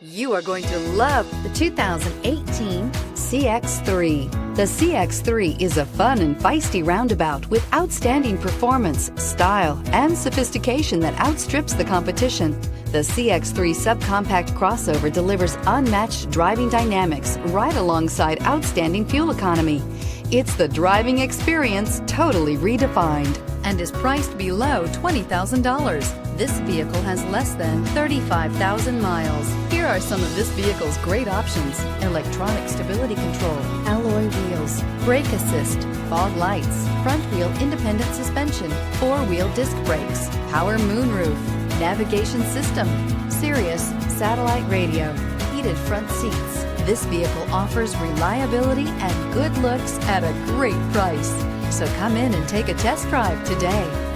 You are going to love the 2018 CX-3. The CX-3 is a fun and feisty roundabout with outstanding performance, style, and sophistication that outstrips the competition. The CX-3 subcompact crossover delivers unmatched driving dynamics right alongside outstanding fuel economy. It's the driving experience totally redefined and is priced below $20,000. This vehicle has less than 35,000 miles. Here are some of this vehicle's great options: electronic stability control, alloy wheels, brake assist, fog lights, front wheel independent suspension, four-wheel disc brakes, power moonroof, navigation system, Sirius satellite radio, heated front seats. This vehicle offers reliability and good looks at a great price. So come in and take a test drive today.